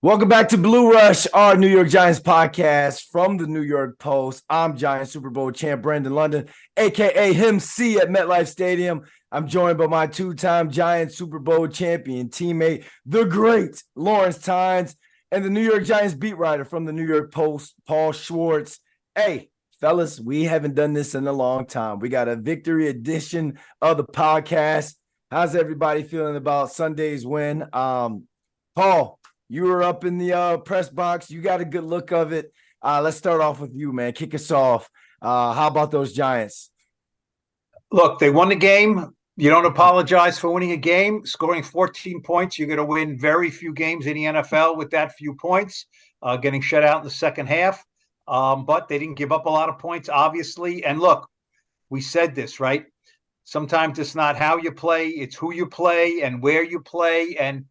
Welcome back to Blue Rush, our New York Giants podcast from the New York Post. I'm Giant Super Bowl champ Brandon London, a.k.a. Him C at MetLife Stadium. I'm joined by my two-time Giant Super Bowl champion teammate, the great Lawrence Tynes, and the New York Giants beat writer from the New York Post, Paul Schwartz. Hey, fellas, we haven't done this in a long time. We got a victory edition of the podcast. How's everybody feeling about Sunday's win? Paul, you were up in the press box. You got a good look of it. Let's start off with you, man. Kick us off. How about those Giants? Look, they won the game. You don't apologize for winning a game. Scoring 14 points, you're going to win very few games in the NFL with that few points, getting shut out in the second half. But they didn't give up a lot of points, obviously. And look, we said this, right? Sometimes it's not how you play, it's who you play and where you play. And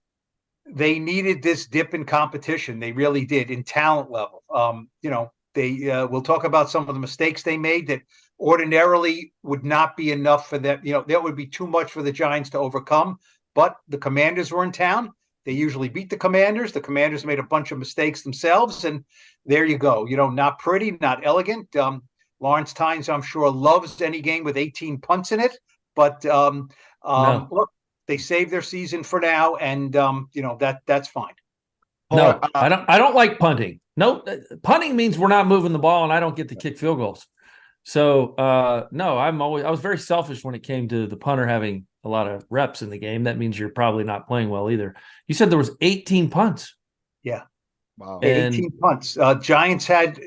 they needed this dip in competition. They really did, in talent level. We'll talk about some of the mistakes they made that ordinarily would not be enough for them. That would be too much for the Giants to overcome. But the Commanders were in town. They usually beat the Commanders. The Commanders made a bunch of mistakes themselves. And there you go. Not pretty, not elegant. Lawrence Tynes, I'm sure, loves any game with 18 punts in it. But No. look, they saved their season for now, and that's fine. No, I don't like punting. No, punting means we're not moving the ball, and I don't get to kick field goals. So no, I was very selfish when it came to the punter having a lot of reps in the game. That means you're probably not playing well either. You said there was 18 punts. Yeah, wow, 18 punts. Giants had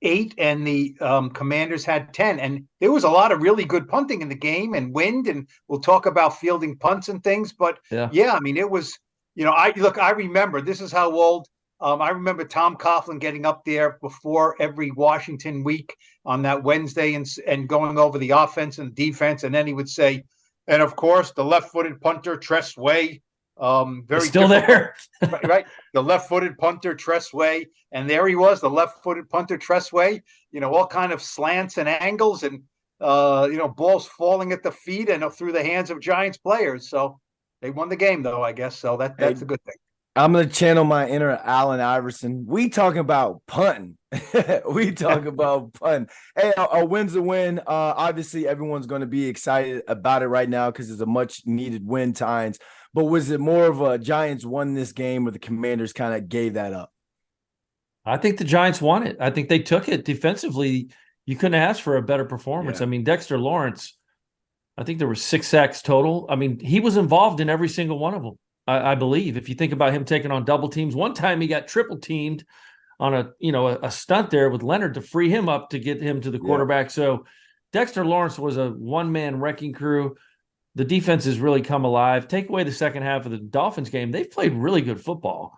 8, and the Commanders had 10. And there was a lot of really good punting in the game and wind, and we'll talk about fielding punts and things. But yeah, I mean, it was, I remember, this is how old, I remember Tom Coughlin getting up there before every Washington week on that Wednesday and going over the offense and defense. And then he would say, and of course, the left-footed punter, Tress Way, very still there. right. The left-footed punter, Tress Way. And there he was, the left-footed punter, Tress Way, all kind of slants and angles and, balls falling at the feet and through the hands of Giants players. So they won the game, though, I guess. So that's a good thing. I'm going to channel my inner Allen Iverson. We talking about punting. We talk about punting. Hey, a win's a win. Obviously, everyone's going to be excited about it right now because it's a much-needed win, Tynes. But was it more of a Giants won this game or the Commanders kind of gave that up? I think the Giants won it. I think they took it defensively. You couldn't ask for a better performance. Yeah. I mean, Dexter Lawrence, I think there were 6 sacks total. I mean, he was involved in every single one of them, I believe. If you think about him taking on double teams, one time he got triple teamed on a stunt there with Leonard to free him up to get him to the quarterback. So Dexter Lawrence was a one-man wrecking crew. The defense has really come alive. Take away the second half of the Dolphins game, they've played really good football.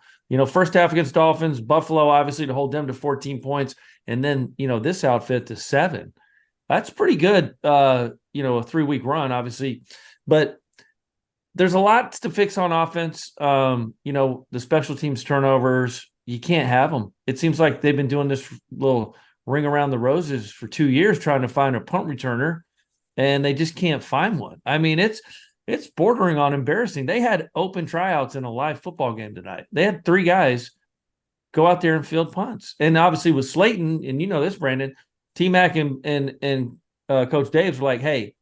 First half against Dolphins, Buffalo, obviously, to hold them to 14 points, and then, this outfit to 7. That's pretty good, a 3-week run, obviously. But there's a lot to fix on offense. The special teams turnovers, you can't have them. It seems like they've been doing this little ring around the roses for 2 years trying to find a punt returner, and they just can't find one. I mean, it's bordering on embarrassing. They had open tryouts in a live football game tonight. They had 3 guys go out there and field punts. And obviously with Slayton, and you know this, Brandon, T-Mac and Coach Dave's were like, hey,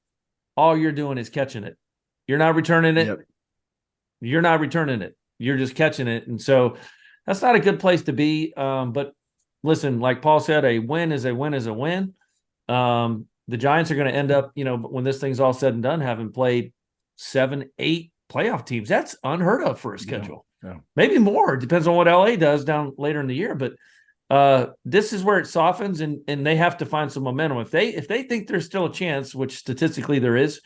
all you're doing is catching it. You're not returning it. Yep. You're not returning it. You're just catching it. And so that's not a good place to be. But listen, like Paul said, a win is a win is a win. The Giants are going to end up, when this thing's all said and done, having played 7-8 playoff teams. That's unheard of for a schedule. Yeah. Maybe more. It depends on what LA does down later in the year. But this is where it softens, and they have to find some momentum. If they think there's still a chance, which statistically there is,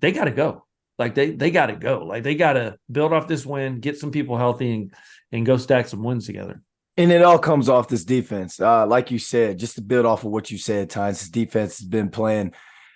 they got to go. Like they got to go. Like they got to build off this win, get some people healthy, and go stack some wins together. And it all comes off this defense. Like you said, just to build off of what you said, Tynes, this defense has been playing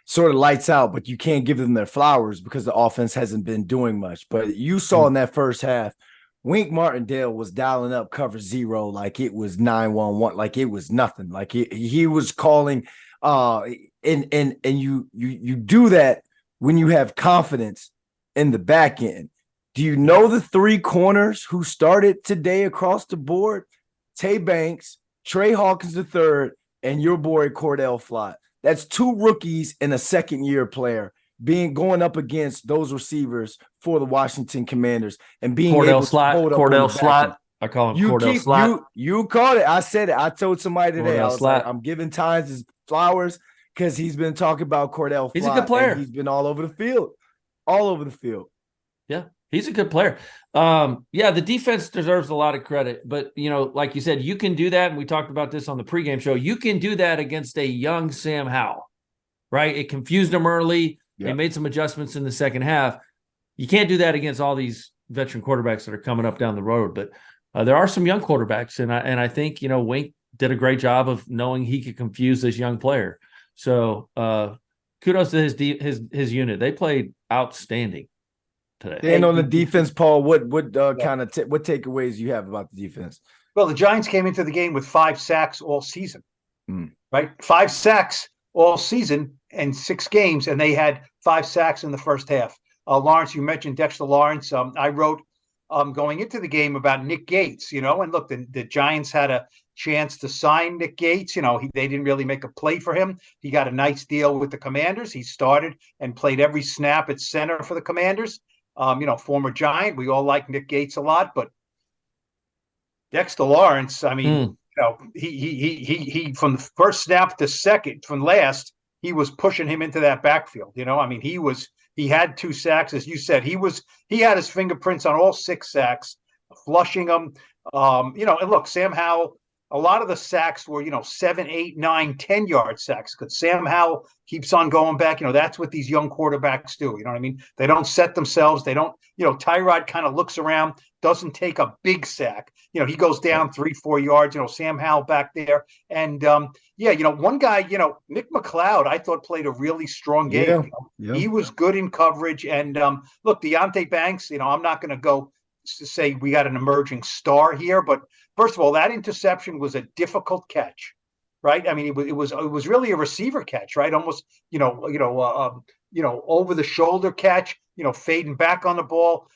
sort of lights out, but you can't give them their flowers because the offense hasn't been doing much. But you saw in that first half, Wink Martindale was dialing up cover 0 like it was 911, like it was nothing. Like he was calling, and you do that when you have confidence in the back end. Do you know the three corners who started today across the board? Tay Banks, Trey Hawkins III, and your boy Cordell Flott. That's two rookies and a second-year player going up against those receivers for the Washington Commanders and being able to hold up on the back end. I call him Cordell Slot. You called it. I said it. I told somebody today. Cordell I was Slot. like, I'm giving Tynes his flowers because he's been talking about Cordell Flott. He's a good player. He's been all over the field. All over the field. Yeah, he's a good player. The defense deserves a lot of credit. But, like you said, you can do that. And we talked about this on the pregame show. You can do that against a young Sam Howell, right? It confused him early. Yeah. They made some adjustments in the second half. You can't do that against all these veteran quarterbacks that are coming up down the road. But there are some young quarterbacks. And I think, Wink did a great job of knowing he could confuse this young player. So kudos to his unit. They played outstanding today. And on the defense, Paul, what takeaways you have about the defense? Well, the Giants came into the game with 5 sacks all season, right? 5 sacks all season in 6 games, and they had 5 sacks in the first half. Lawrence, you mentioned Dexter Lawrence. I wrote going into the game about Nick Gates, and look, the Giants had a chance to sign Nick Gates. They didn't really make a play for him. He got a nice deal with the Commanders. He started and played every snap at center for the Commanders. Former Giant. We all like Nick Gates a lot, but Dexter Lawrence, he from the first snap to second, from last, he was pushing him into that backfield. He had 2 sacks, as you said. He had his fingerprints on all 6 sacks, flushing them. And look, Sam Howell, a lot of the sacks were, 7, 8, 9, 10-yard sacks because Sam Howell keeps on going back. That's what these young quarterbacks do. You know what I mean? They don't set themselves. They don't, Tyrod kind of looks around, doesn't take a big sack. He goes down 3, 4 yards, Sam Howell back there. And, one guy, Nick McLeod, I thought played a really strong game. Yeah. He was good in coverage. And, look, Deontay Banks, I'm not going to go to say we got an emerging star here, but first of all, that interception was a difficult catch, right? I mean, it was really a receiver catch, right? Almost, over the shoulder catch, fading back on the ball.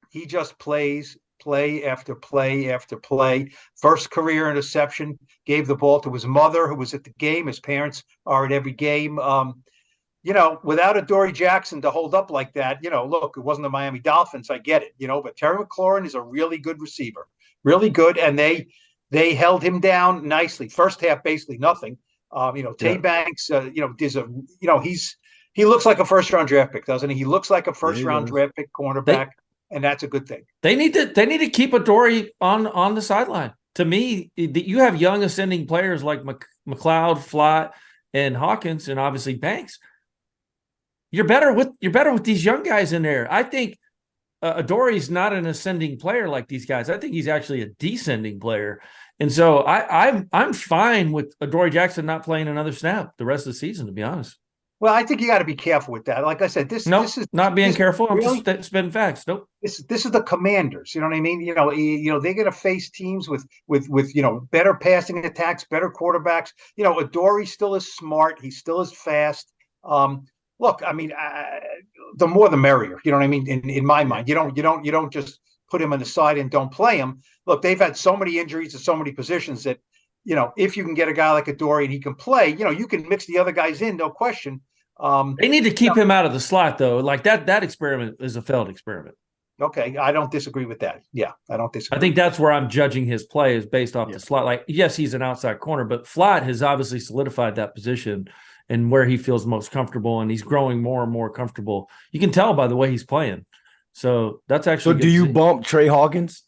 He just plays play after play after play. First career interception, gave the ball to his mother, who was at the game. His parents are at every game. Without Adoree Jackson to hold up like that, look, it wasn't the Miami Dolphins. I get it, but Terry McLaurin is a really good receiver, really good. And they held him down nicely. First half, basically nothing. Tay Banks, he looks like a first-round draft pick, doesn't he? He looks like a first-round draft pick cornerback, and that's a good thing. They need to keep Adoree on the sideline. To me, you have young ascending players like McLeod, Flott, and Hawkins, and obviously Banks. You're better with these young guys in there. I think Adoree's not an ascending player like these guys. I think he's actually a descending player. And so I'm fine with Adoree Jackson not playing another snap the rest of the season, to be honest. Well, I think you got to be careful with that. Like I said, this is not being careful. I'm just spitting facts. Nope. This is the Commanders. You know what I mean? They're going to face teams with better passing attacks, better quarterbacks. Adoree still is smart. He still is fast. Look, I mean, the more the merrier. You know what I mean? In my mind, you don't just put him on the side and don't play him. Look, they've had so many injuries at so many positions that, if you can get a guy like Adoree and he can play, you can mix the other guys in, no question. They need to keep him out of the slot, though. Like that experiment is a failed experiment. Okay, I don't disagree with that. Yeah, I don't disagree. I think that's where I'm judging his play is based off the slot. Like, yes, he's an outside corner, but Flott has obviously solidified that position and where he feels most comfortable, and he's growing more and more comfortable. You can tell by the way he's playing. So that's actually. So do you bump Trey Hawkins?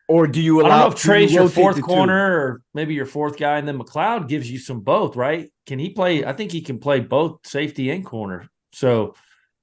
Or do you allow? I don't know if Trey's your fourth corner or maybe your fourth guy, and then McLeod gives you some both, right? Can he play? I think he can play both safety and corner. So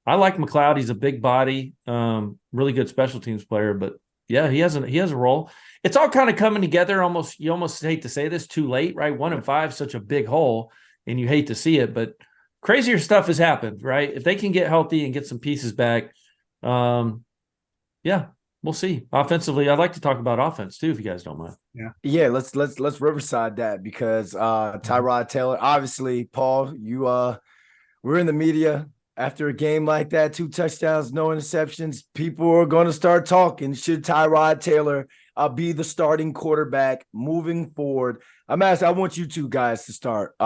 I like McLeod. He's a big body, really good special teams player. But yeah, he has a role. It's all kind of coming together. You almost hate to say this too late, right? 1-5, such a big hole, and you hate to see it, but crazier stuff has happened, right? If they can get healthy and get some pieces back, yeah. We'll see. Offensively, I'd like to talk about offense too, if you guys don't mind. Yeah. Let's Riverside that because Tyrod Taylor, obviously, Paul, we're in the media. After a game like that, 2 touchdowns, no interceptions, people are going to start talking. Should Tyrod Taylor be the starting quarterback moving forward? I'm asking, I want you two guys to start.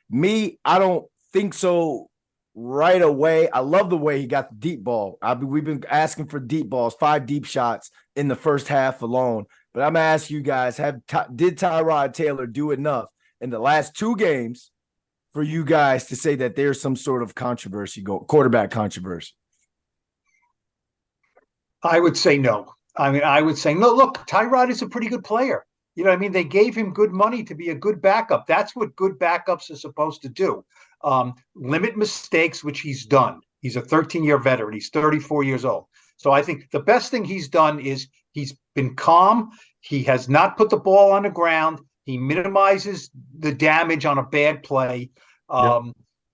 Me, I don't think so right away. I love the way he got the deep ball. We've been asking for deep balls, 5 deep shots in the first half alone. But I'm going to ask you guys, did Tyrod Taylor do enough in the last 2 games for you guys to say that there's some sort of quarterback controversy? I would say no. I would say no. Look, Tyrod is a pretty good player. You know what I mean? They gave him good money to be a good backup. That's what good backups are supposed to do. Limit mistakes, which he's done. He's a 13-year veteran. He's 34 years old. So I think the best thing he's done is he's been calm. He has not put the ball on the ground. He minimizes the damage on a bad play,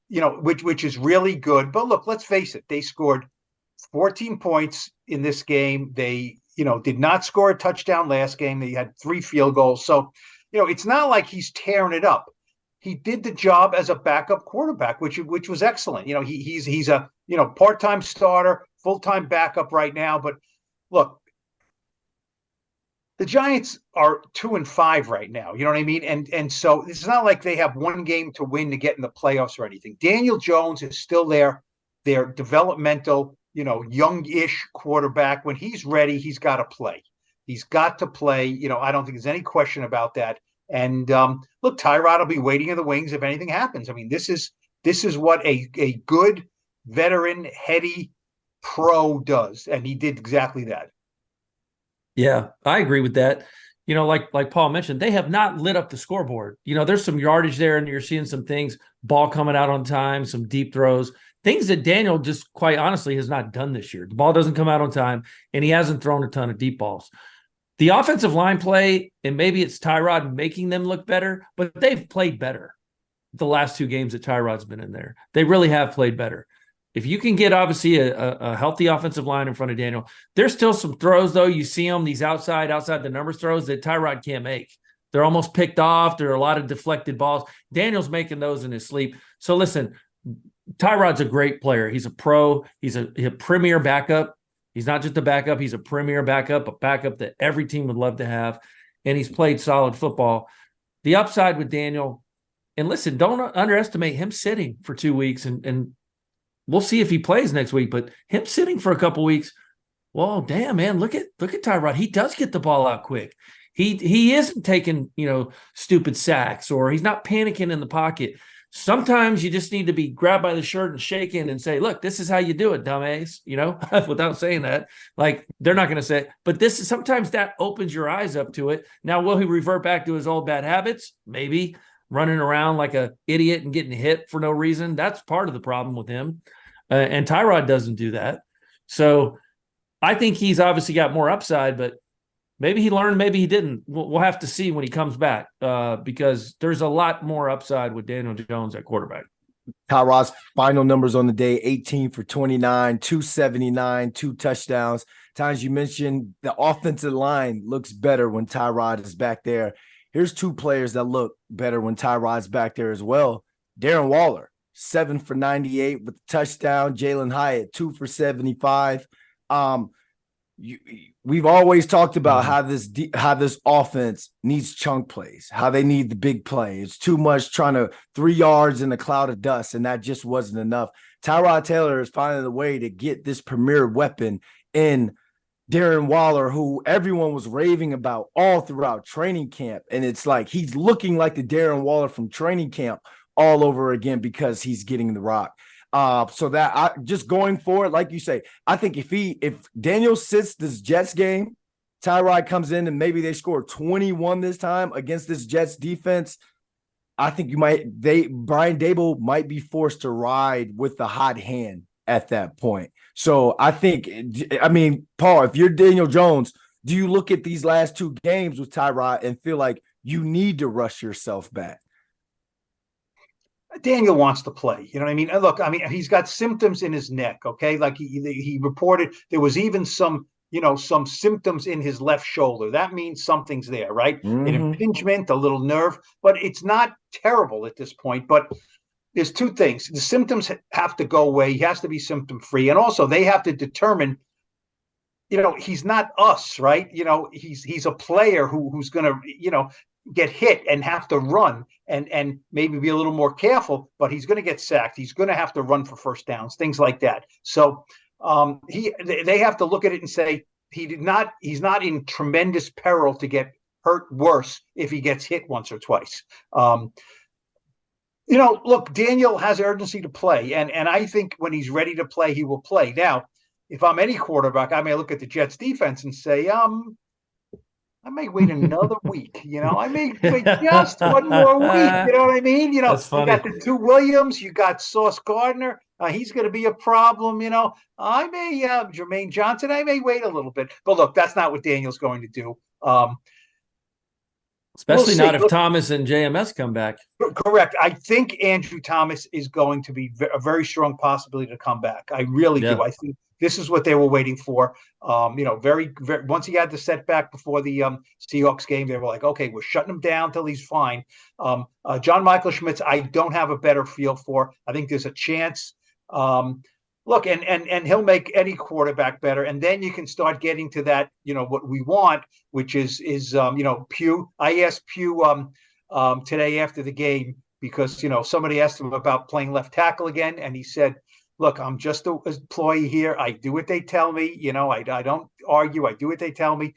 which is really good. But look, let's face it. They scored 14 points in this game. They, did not score a touchdown last game. They had 3 field goals. So, it's not like he's tearing it up. He did the job as a backup quarterback, which was excellent. He's a, part-time starter, full-time backup right now. But look, the Giants are 2-5 right now. You know what I mean? And so it's not like they have one game to win to get in the playoffs or anything. Daniel Jones is still their developmental, youngish quarterback. When he's ready, he's got to play. He's got to play. I don't think there's any question about that. And look, Tyrod will be waiting in the wings if anything happens. I mean, this is what a good veteran, heady pro does, and he did exactly that. Yeah, I agree with that. Like Paul mentioned, they have not lit up the scoreboard. There's some yardage there, and you're seeing some things, ball coming out on time, some deep throws, things that Daniel just quite honestly has not done this year. The ball doesn't come out on time, and he hasn't thrown a ton of deep balls. The offensive line play, and maybe it's Tyrod making them look better, but they've played better the last 2 games that Tyrod's been in there. They really have played better. If you can get, obviously, a healthy offensive line in front of Daniel, there's still some throws, though. You see them, these outside the numbers throws that Tyrod can't make. They're almost picked off. There are a lot of deflected balls. Daniel's making those in his sleep. So, listen, Tyrod's a great player. He's a pro. He's a premier backup. He's not just a backup. He's a premier backup, a backup that every team would love to have. And he's played solid football. The upside with Daniel, and listen, don't underestimate him sitting for 2 weeks, and we'll see if he plays next week. But him sitting for a couple weeks, well, damn, man, look at Tyrod. He does get the ball out quick. He isn't taking, stupid sacks, or he's not panicking in the pocket. Sometimes you just need to be grabbed by the shirt and shaken and say, look, this is how you do it, dumbass, without saying that. Like, they're not going to say it. But sometimes that opens your eyes up to it. Now, will he revert back to his old bad habits? Maybe. Running around like an idiot and getting hit for no reason. That's part of the problem with him. And Tyrod doesn't do that. So I think he's obviously got more upside, but maybe he learned, maybe he didn't. We'll have to see when he comes back, because there's a lot more upside with Daniel Jones at quarterback. Tyrod's final numbers on the day: 18 for 29, 279, 2 touchdowns. Tynes, you mentioned the offensive line looks better when Tyrod is back there. Here's 2 players that look better when Tyrod's back there as well. Darren Waller, 7 for 98 with a touchdown. Jalen Hyatt, 2 for 75. We've always talked about how this offense needs chunk plays, how they need the big play. It's too much trying to 3 yards in a cloud of dust, and that just wasn't enough. Tyrod Taylor is finding a way to get this premier weapon in Darren Waller, who everyone was raving about all throughout training camp. And it's like he's looking like the Darren Waller from training camp all over again because he's getting the rock. So that just going forward, like you say, I think if Daniel sits this Jets game, Tyrod comes in and maybe they score 21 this time against this Jets defense, I think Brian Dable might be forced to ride with the hot hand at that point. So I mean, Paul, if you're Daniel Jones, do you look at these last 2 games with Tyrod and feel like you need to rush yourself back? Daniel wants to play. You know what I mean? And look, he's got symptoms in his neck. Okay. Like he reported there was even some symptoms in his left shoulder. That means something's there, right? Mm-hmm. An impingement, a little nerve, but it's not terrible at this point. But there's two things. The symptoms have to go away. He has to be symptom free. And also they have to determine, he's not us, right? He's a player who's going to, get hit and have to run and maybe be a little more careful, but he's going to get sacked. He's going to have to run for first downs, things like that. So they have to look at it and say, he's not in tremendous peril to get hurt worse if he gets hit once or twice. Look, Daniel has urgency to play, and I think when he's ready to play, he will play. Now, if I'm any quarterback, I may look at the Jets defense and say, I may wait another week. I may wait just one more week. You know what I mean? That's funny. You got the two Williams, you got Sauce Gardner. He's going to be a problem. I may Jermaine Johnson. I may wait a little bit, but look, that's not what Daniel's going to do. Especially not if Thomas and JMS come back. Correct. I think Andrew Thomas is going to be a very strong possibility to come back. I really do. I think this is what they were waiting for. Very, very, once he had the setback before the Seahawks game, they were like, okay, we're shutting him down till he's fine. John Michael Schmitz, I don't have a better feel for. I think there's a chance. Look, and he'll make any quarterback better, and then you can start getting to that, what we want, which is Pugh. I asked Pugh today after the game because somebody asked him about playing left tackle again, and he said, "Look, I'm just an employee here. I do what they tell me. I don't argue. I do what they tell me."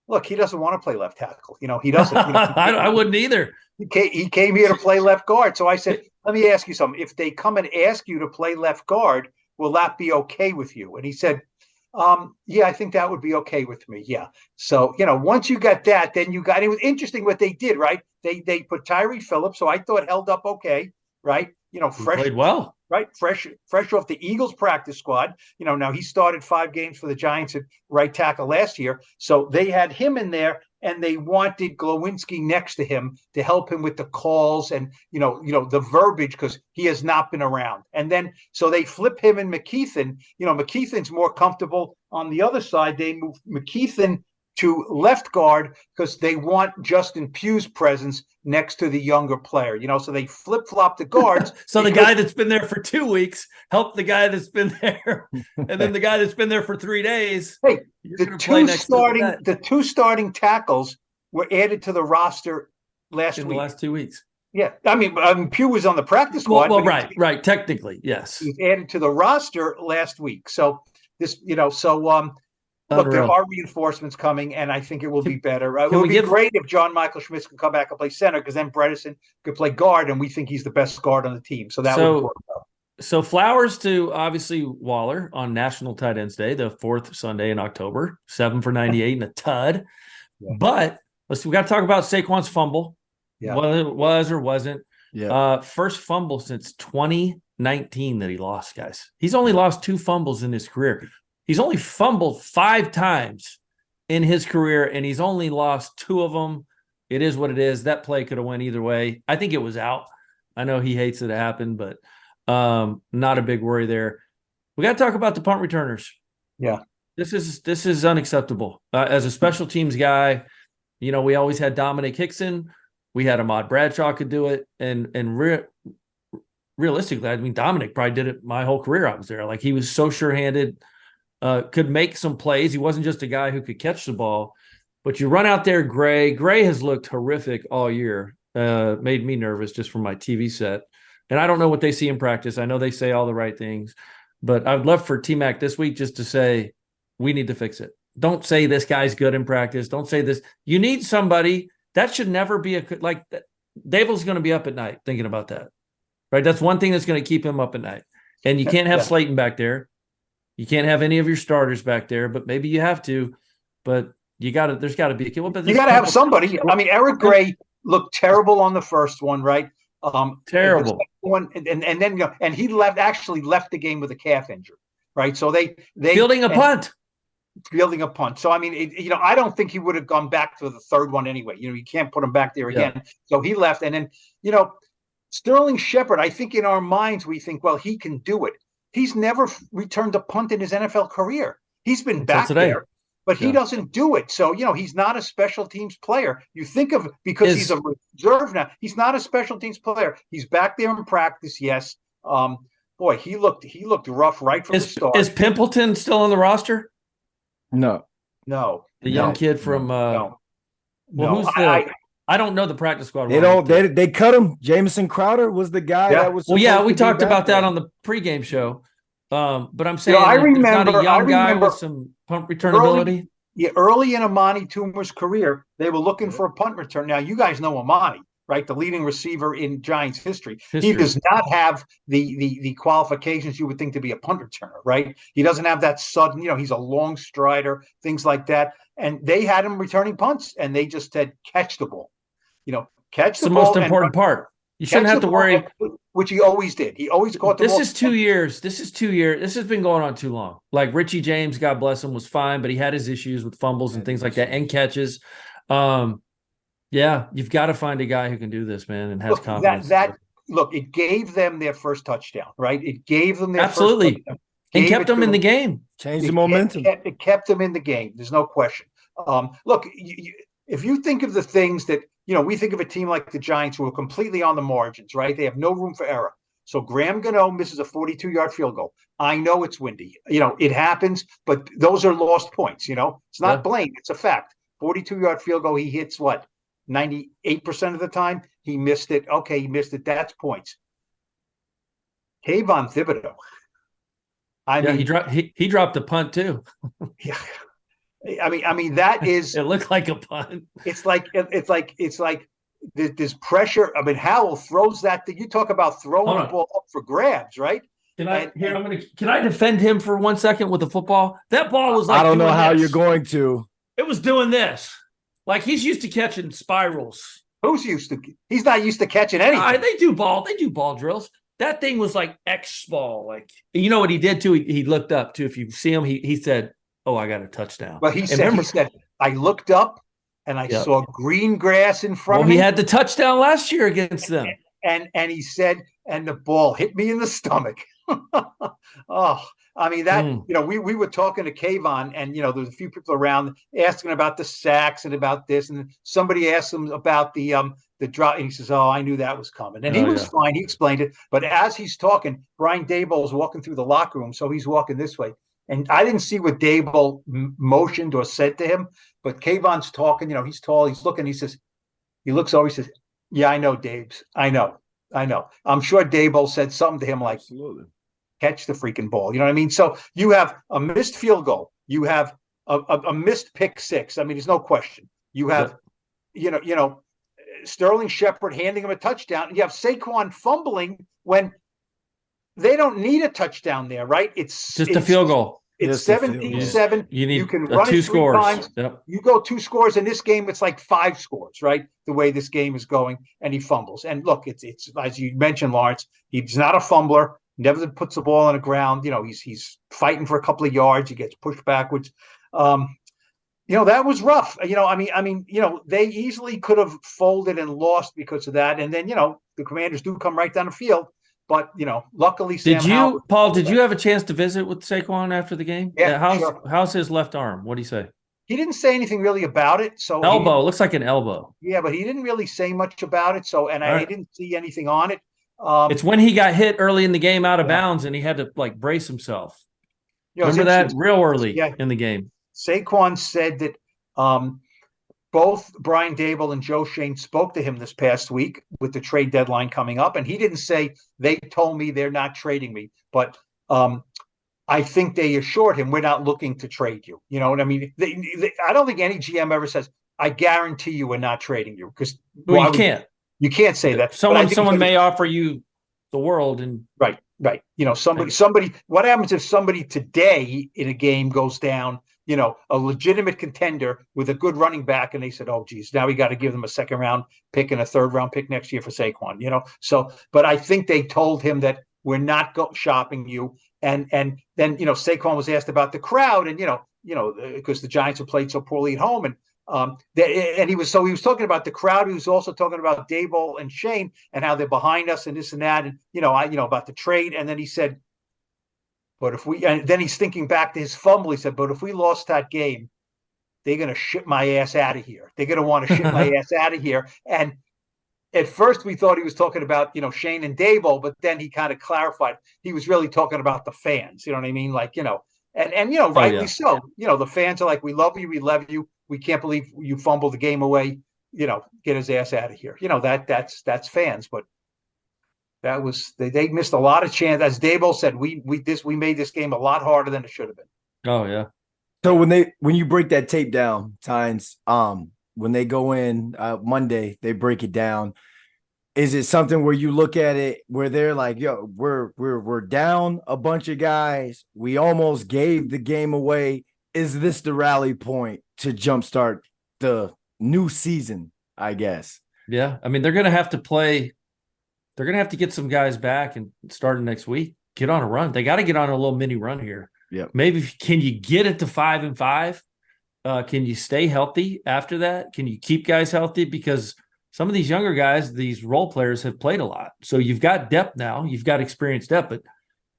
Look, he doesn't want to play left tackle. He doesn't. I wouldn't either. He came here to play left guard. So I said, let me ask you something. If they come and ask you to play left guard, will that be okay with you? And he said, yeah, I think that would be okay with me. Yeah. So, once you got that, then it was interesting what they did, right? They put Tyree Phillips, so I thought held up okay, right? Fresh. Played well. Right, fresh off the Eagles practice squad. Now he started 5 games for the Giants at right tackle last year, so they had him in there, and they wanted Glowinski next to him to help him with the calls and the verbiage because he has not been around. And then so they flip him and McKeithen. McKeithen's more comfortable on the other side. They move McKeithen to left guard because they want Justin Pugh's presence next to the younger player, so they flip-flop the guards. So the guy that's been there for 2 weeks helped the guy that's been there, and then the guy that's been there for 3 days. Hey, the two starting tackles were added to the roster last week. The last 2 weeks. Yeah, I mean, Pugh was on the practice squad. Well, right, technically, yes. He was added to the roster last week. So this, look, there are reinforcements coming, and I think it will be better. It would be great if John Michael Schmitz could come back and play center, because then Bredesen could play guard, and we think he's the best guard on the team. So that would work out. So flowers to, obviously, Waller on National Tight Ends Day, the 4th Sunday in October, 7 for 98 and a tud. Yeah. But we got to talk about Saquon's fumble. Yeah. Whether it was or wasn't. Yeah. First fumble since 2019 that he lost, guys. He's only lost 2 fumbles in his career. He's only fumbled 5 times in his career, and he's only lost 2 of them. It is what it is. That play could have went either way. I think it was out. I know he hates it happen, but not a big worry there. We got to talk about the punt returners. Yeah. This is unacceptable. As a special teams guy, we always had Dominic Hickson. We had Ahmad Bradshaw could do it. And realistically, I mean, Dominic probably did it my whole career I was there. Like, he was so sure-handed. Could make some plays. He wasn't just a guy who could catch the ball. But you run out there, Gray. Gray has looked horrific all year. Made me nervous just from my TV set. And I don't know what they see in practice. I know they say all the right things. But I'd love for T-Mac this week just to say, we need to fix it. Don't say this guy's good in practice. Don't say this. You need somebody. That should never be like Davil's going to be up at night thinking about that. Right? That's one thing that's going to keep him up at night. And you can't have Slayton back there. You can't have any of your starters back there, but maybe you have to. But there's got to be a kid. You got to have somebody. I mean, Eric Gray looked terrible on the first one, right? Terrible. One, and then and he actually left the game with a calf injury, right? So they fielding a punt. So I mean, I don't think he would have gone back to the third one anyway. You can't put him back there again. Yeah. So he left, and then Sterling Shepard. I think in our minds we think, well, he can do it. He's never returned a punt in his NFL career. He's been back there, but he doesn't do it. So, he's not a special teams player. You think of, because he's a reserve now, he's not a special teams player. He's back there in practice, yes. Boy, he looked rough right from the start. Is Pimpleton still on the roster? No. No. The young kid from who's I don't know the practice squad. They cut him. Jamison Crowder was the guy that was. Well, yeah, we talked about that on the pregame show. But I'm saying I remember not a young guy with some punt return ability. Yeah, early in Amani Toomer's career, they were looking for a punt return. Now, you guys know Amani, right? The leading receiver in Giants history. He does not have the qualifications you would think to be a punt returner, right? He doesn't have that sudden, he's a long strider, things like that. And they had him returning punts, and they just said, catch the ball. Catch the ball. It's the most important part. You shouldn't have to worry. Which he always did. He always caught the ball. This is 2 years. This has been going on too long. Like Richie James, God bless him, was fine, but he had his issues with fumbles and things like that and catches. Yeah, you've got to find a guy who can do this, man, and has confidence. Look, it gave them their first touchdown, right? It gave them their first touchdown. And kept them in the game. Changed the momentum. It kept them in the game. There's no question. Look, if you think of the things that, we think of a team like the Giants who are completely on the margins, right? They have no room for error. So Graham Gano misses a 42-yard field goal. I know it's windy. It happens, but those are lost points, It's not blame. It's a fact. 42-yard field goal, he hits what? 98% of the time? He missed it. Okay, he missed it. That's points. Kayvon Thibodeau. He dropped a punt too. Yeah. I mean, that is. It looked like a punt. It's like there's pressure. I mean, Howell throws that thing. You talk about throwing the ball up for grabs, right? Can I defend him for 1 second with the football? That ball was like, I don't know how you're going to. It was doing this. Like he's used to catching spirals. Who's used to? He's not used to catching anything. They do ball drills. That thing was like X ball. Like, you know what he did too? He looked up too. If you see him, he said, "Oh, I got a touchdown." Well, he said, I looked up and I saw green grass in front of me. He had the touchdown last year against them. And he said, and the ball hit me in the stomach. Oh, I mean, that, we were talking to Kayvon, and, there was a few people around asking about the sacks and about this. And somebody asked him about the drop. And he says, "Oh, I knew that was coming." And he was fine. He explained it. But as he's talking, Brian Daboll is walking through the locker room. So he's walking this way. And I didn't see what Daboll motioned or said to him, but Kayvon's talking, he's tall, he's looking, he looks over, he says, "Yeah, I know, Dabes. I know. I'm sure Daboll said something to him like, absolutely, catch the freaking ball." You know what I mean? So you have a missed field goal. You have a missed pick six. I mean, there's no question. You have, Sterling Shepard handing him a touchdown. You have Saquon fumbling when they don't need a touchdown there, right? It's just a field goal. It's 17-7. You can run two it 3 scores. times. Yep. You go 2 scores. In this game, it's like 5 scores, right? The way this game is going, and he fumbles. And look, it's as you mentioned, Lawrence, he's not a fumbler. Never puts the ball on the ground. He's fighting for a couple of yards. He gets pushed backwards. That was rough. They easily could have folded and lost because of that. And then, the Commanders do come right down the field. But, luckily, did you have a chance to visit with Saquon after the game? Yeah. How's his left arm? What did he say? He didn't say anything really about it. So elbow looks like an elbow. Yeah, but he didn't really say much about it. So, and I didn't see anything on it. It's when he got hit early in the game out of bounds and he had to brace himself. Remember that real early in the game. Saquon said that both Brian Daboll and Joe Shane spoke to him this past week with the trade deadline coming up. And he didn't say, "They told me they're not trading me." But I think they assured him, "We're not looking to trade you." You know what I mean? I don't think any GM ever says, "I guarantee you we're not trading you." Because you can't. You can't say that. Someone may offer you the world. And Right. Somebody, what happens if somebody today in a game goes down, a legitimate contender with a good running back, and they said, "Oh, geez, now we got to give them a 2nd-round pick and a 3rd-round pick next year for Saquon." So, but I think they told him that we're not shopping you. And then, Saquon was asked about the crowd, and because the Giants have played so poorly at home, and he was talking about the crowd. He was also talking about Daboll and Shane and how they're behind us and this and that, and about the trade. And then he said, and then he's thinking back to his fumble. He said, "But if we lost that game, they're going to ship my ass out of here. They're going to want to ship my ass out of here. And at first we thought he was talking about, Shane and Dable, but then he kind of clarified he was really talking about the fans. You know what I mean? Like, and rightly so. The fans are like, we love you, we love you. We can't believe you fumbled the game away. Get his ass out of here. That's fans, but that was they missed a lot of chance. As Dable said, we made this game a lot harder than it should have been. Oh yeah. So when you break that tape down, Tynes, when they go in Monday, they break it down. Is it something where you look at it where they're like, yo, we're down a bunch of guys. We almost gave the game away. Is this the rally point to jumpstart the new season, I guess? Yeah. I mean, they're going to have to play. They're going to have to get some guys back and starting next week, get on a run. They got to get on a little mini run here. Yeah. Maybe can you get it to 5-5? Can you stay healthy after that? Can you keep guys healthy? Because some of these younger guys, these role players, have played a lot. So you've got depth now. You've got experienced depth, but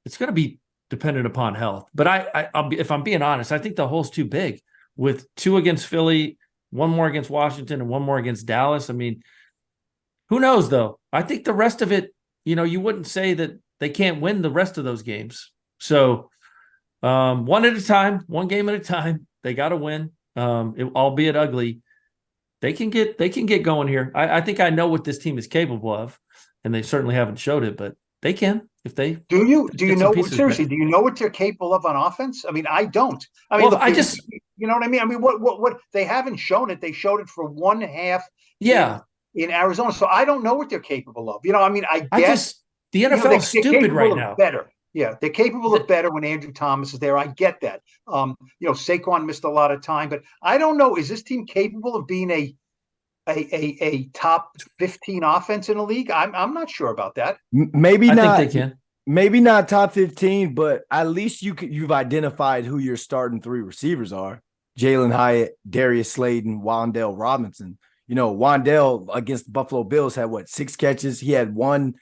it's going to be dependent upon health. But if I'm being honest, I think the hole's too big with 2 against Philly, 1 more against Washington, and 1 more against Dallas. I mean, who knows, though? I think the rest of it, you wouldn't say that they can't win the rest of those games. So one at a time, one game at a time. They got to win, albeit ugly. They can get going here. I think I know what this team is capable of, and they certainly haven't showed it, but they can if they. Do you know seriously? Do you know what they're capable of on offense? I mean, I don't. I mean, well, you know what I mean. I mean, what they haven't shown it. They showed it for 1 half. Yeah. In Arizona, so I don't know what they're capable of. I mean, I guess the NFL is stupid right now. Better. Yeah, they're capable of better when Andrew Thomas is there. I get that. Saquon missed a lot of time, but I don't know. Is this team capable of being a top 15 offense in the league? I'm not sure about that. Maybe not. I think they can. Maybe not top 15, but at least you've identified who your starting 3 receivers are: Jalen Hyatt, Darius Slayton, Wan'Dale Robinson. Wan'Dale against the Buffalo Bills had 6 catches. He had 1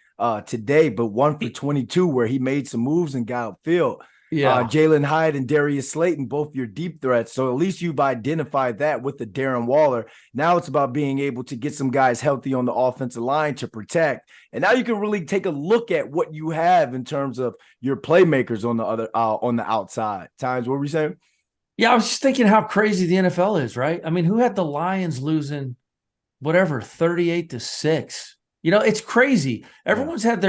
today, but 1 for 22 where he made some moves and got upfield. Yeah. Jalen Hyatt and Darius Slayton, both your deep threats. So at least you've identified that with the Darren Waller. Now it's about being able to get some guys healthy on the offensive line to protect. And now you can really take a look at what you have in terms of your playmakers on the outside. Tynes, what were you saying? Yeah, I was just thinking how crazy the NFL is, right? I mean, who had the Lions losing 38-6? It's crazy. Everyone's had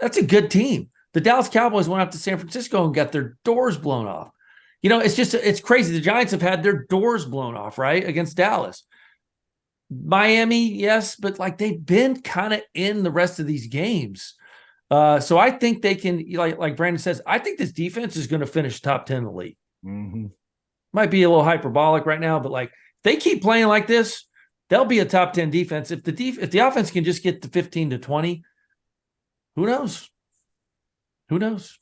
that's a good team. The Dallas Cowboys went up to San Francisco and got their doors blown off. It's crazy. The Giants have had their doors blown off, right? Against Dallas. Miami, yes, but they've been kind of in the rest of these games. So I think they can, like Brandon says, I think this defense is going to finish top 10 in the league. Mm-hmm. Might be a little hyperbolic right now, but if they keep playing like this, they'll be a top 10 defense. If the offense can just get to 15 to 20, who knows? Who knows?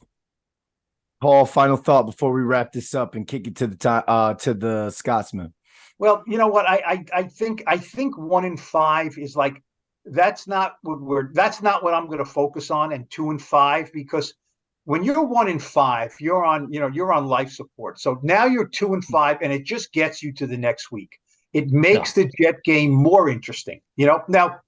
Paul, final thought before we wrap this up and kick it to the Scotsman. Well, you know what? I think 1-5 is that's not what I'm going to focus on, and 2-5, because when you're 1-5, you're on life support. So now you're 2-5, and it just gets you to the next week. It makes the Jet game more interesting. Now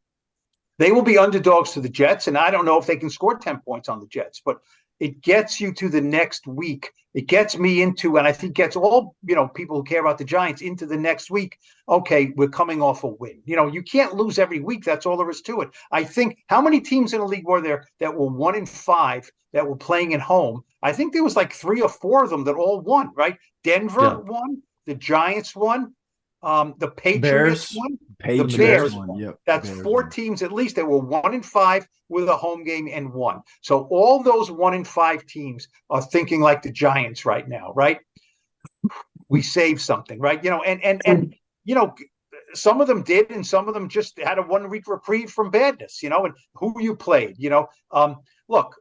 they will be underdogs to the Jets, and I don't know if they can score 10 points on the Jets, but it gets you to the next week. It gets me into, and I think gets all, people who care about the Giants into the next week. Okay, we're coming off a win. You can't lose every week. That's all there is to it. I think, how many teams in the league were there that were 1-5 that were playing at home? I think there was 3 or 4 of them that all won, right? Denver won, the Giants won, the Patriots won, the Bears won. Yep. That's Bears 4 teams at least that were 1-5 with a home game and won. So all those 1-5 teams are thinking like the Giants right now, right? We saved something, right? And some of them did, and some of them just had a 1-week reprieve from badness, and who you played, look,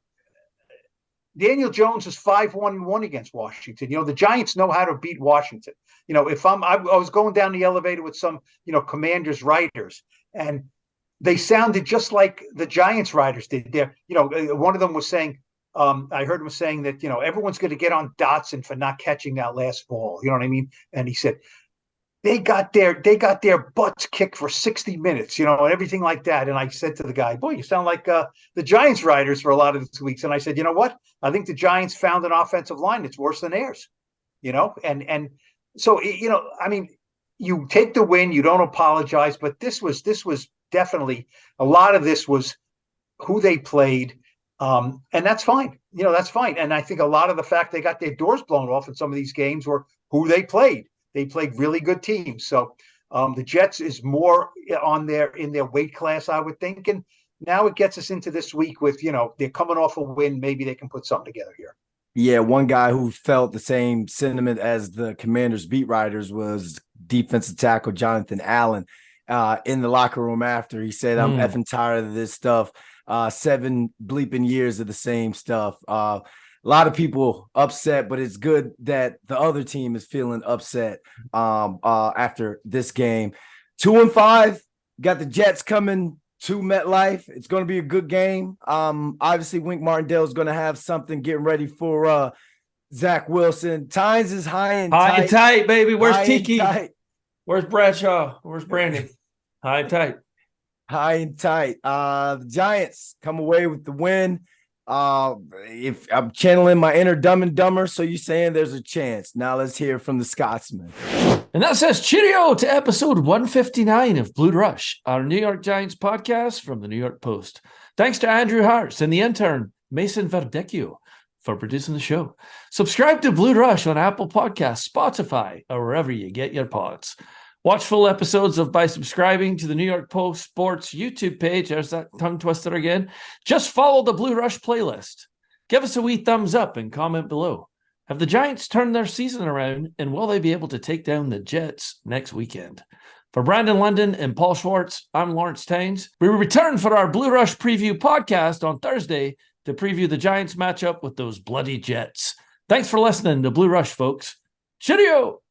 Daniel Jones is 5-1-1 against Washington. The Giants know how to beat Washington. If I was going down the elevator with some, Commanders writers, and they sounded just like the Giants writers did there. One of them was saying, I heard him saying that, everyone's going to get on Dotson for not catching that last ball. You know what I mean? And he said, they got their butts kicked for 60 minutes, and everything like that. And I said to the guy, boy, you sound like the Giants writers for a lot of these weeks. And I said, you know what? I think the Giants found an offensive line that's worse than theirs, and so, I mean, you take the win, you don't apologize, but this was definitely, a lot of this was who they played. And that's fine. That's fine. And I think a lot of the fact they got their doors blown off in some of these games were who they played. They played really good teams. So the Jets is more in their weight class, I would think. And now it gets us into this week with, they're coming off a win. Maybe they can put something together here. Yeah, one guy who felt the same sentiment as the Commanders beat writers was defensive tackle Jonathan Allen in the locker room after. He said, I'm effing tired of this stuff. 7 bleeping years of the same stuff. A lot of people upset, but it's good that the other team is feeling upset after this game. 2-5, got the Jets coming to MetLife. It's going to be a good game. Obviously, Wink Martindale is going to have something getting ready for Zach Wilson. Tynes is high and tight, baby. Where's Tiki? Where's Bradshaw? Where's Brandon? High and tight. High and tight. The Giants come away with the win. If I'm channeling my inner Dumb and Dumber, so you're saying there's a chance. Now let's hear from the Scotsman. And that says cheerio to episode 159 of Blue Rush, our New York Giants podcast from the New York Post. Thanks to Andrew Hartz and the intern, Mason Verdecchio, for producing the show. Subscribe to Blue Rush on Apple Podcasts, Spotify, or wherever you get your pods. Watch full episodes by subscribing to the New York Post Sports YouTube page. There's that tongue twister again. Just follow the Blue Rush playlist. Give us a wee thumbs up and comment below. Have the Giants turned their season around, and will they be able to take down the Jets next weekend? For Brandon London and Paul Schwartz, I'm Lawrence Tynes. We return for our Blue Rush preview podcast on Thursday to preview the Giants matchup with those bloody Jets. Thanks for listening to Blue Rush, folks. Cheerio!